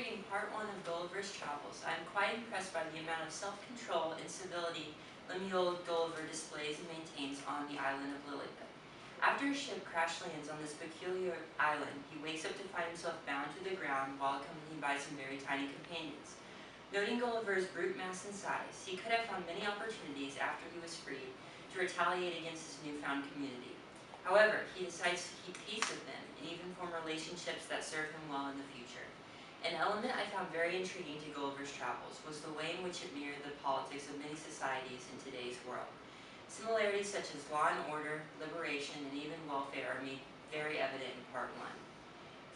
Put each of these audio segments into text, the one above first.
reading part 1 of Gulliver's Travels, I am quite impressed by the amount of self-control and civility Lemuel Gulliver displays and maintains on the island of Lilliput. After his ship crash lands on this peculiar island, he wakes up to find himself bound to the ground while accompanied by some very tiny companions. Noting Gulliver's brute mass and size, he could have found many opportunities after he was freed to retaliate against his newfound community. However, he decides to keep peace with them and even form relationships that serve him well in the future. An element I found very intriguing to Gulliver's Travels was the way in which it mirrored the politics of many societies in today's world. Similarities such as law and order, liberation, and even welfare are made very evident in part 1.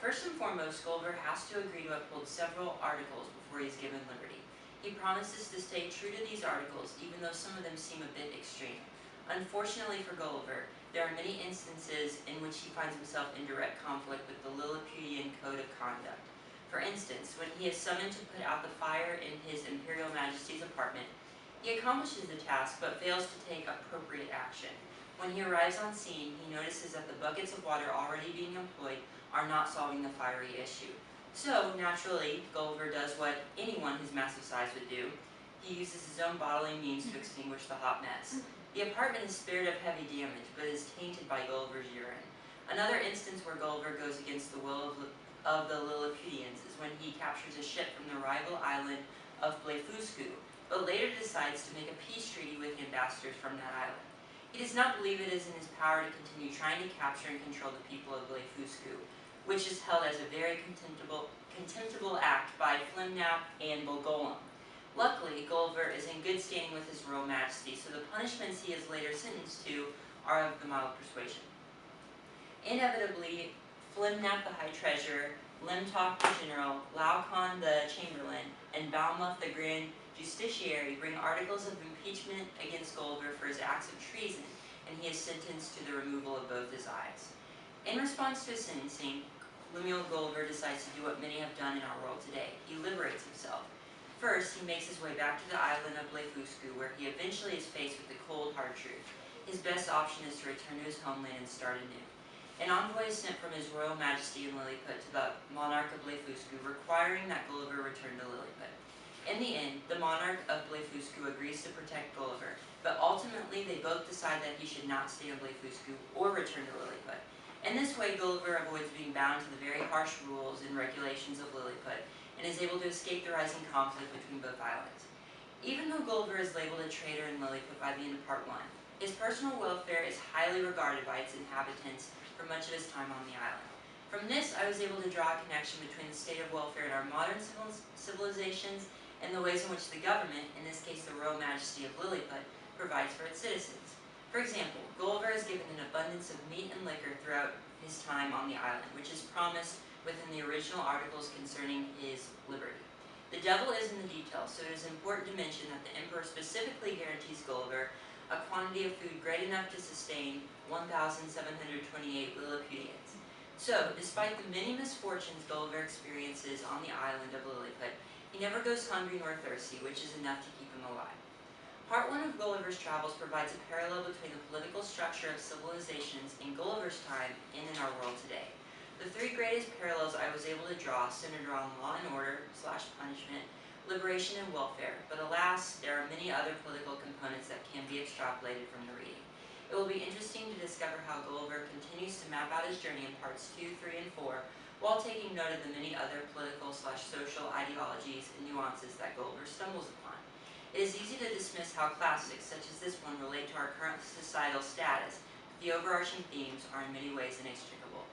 First and foremost, Gulliver has to agree to uphold several articles before he is given liberty. He promises to stay true to these articles even though some of them seem a bit extreme. Unfortunately for Gulliver, there are many instances in which he finds himself in direct conflict with the Lilliputian Code of Conduct. For instance, when he is summoned to put out the fire in his Imperial Majesty's apartment, he accomplishes the task but fails to take appropriate action. When he arrives on scene, he notices that the buckets of water already being employed are not solving the fiery issue. So, naturally, Gulliver does what anyone his massive size would do. He uses his own bodily means to extinguish the hot mess. The apartment is spared of heavy damage, but is tainted by Gulliver's urine. Another instance where Gulliver goes against the will of the Lilliputians is when he captures a ship from the rival island of Blefuscu, but later decides to make a peace treaty with the ambassadors from that island. He does not believe it is in his power to continue trying to capture and control the people of Blefuscu, which is held as a very contemptible act by Flimnap and Bolgolam. Luckily, Gulliver is in good standing with his royal majesty, so the punishments he is later sentenced to are of the mild persuasion. Inevitably, Flimnap the High Treasurer, Limtock the General, Laocoon the Chamberlain, and Balmuth the Grand Justiciary bring articles of impeachment against Gulliver for his acts of treason, and he is sentenced to the removal of both his eyes. In response to his sentencing, Lemuel Gulliver decides to do what many have done in our world today. He liberates himself. First, he makes his way back to the island of Blefuscu, where he eventually is faced with the cold, hard truth. His best option is to return to his homeland and start anew. An envoy is sent from his royal majesty in Lilliput to the monarch of Blefuscu, requiring that Gulliver return to Lilliput. In the end, the monarch of Blefuscu agrees to protect Gulliver, but ultimately they both decide that he should not stay in Blefuscu or return to Lilliput. In this way, Gulliver avoids being bound to the very harsh rules and regulations of Lilliput, and is able to escape the rising conflict between both islands. Even though Gulliver is labeled a traitor in Lilliput by the end of part 1, his personal welfare is highly regarded by its inhabitants for much of his time on the island. From this, I was able to draw a connection between the state of welfare in our modern civilizations and the ways in which the government, in this case the Royal Majesty of Lilliput, provides for its citizens. For example, Gulliver is given an abundance of meat and liquor throughout his time on the island, which is promised within the original articles concerning his liberty. The devil is in the details, so it is important to mention that the emperor specifically guarantees Gulliver a quantity of food great enough to sustain 1,728 Lilliputians. So, despite the many misfortunes Gulliver experiences on the island of Lilliput, he never goes hungry nor thirsty, which is enough to keep him alive. Part 1 of Gulliver's Travels provides a parallel between the political structure of civilizations in Gulliver's time and in our world today. The three greatest parallels I was able to draw centered around law and order / punishment, liberation, and welfare, but alas, there are many other political components that can be extrapolated from the reading. It will be interesting to discover how Gulliver continues to map out his journey in parts 2, 3, and 4, while taking note of the many other political / social ideologies and nuances that Gulliver stumbles upon. It is easy to dismiss how classics such as this one relate to our current societal status, but the overarching themes are in many ways inextricable.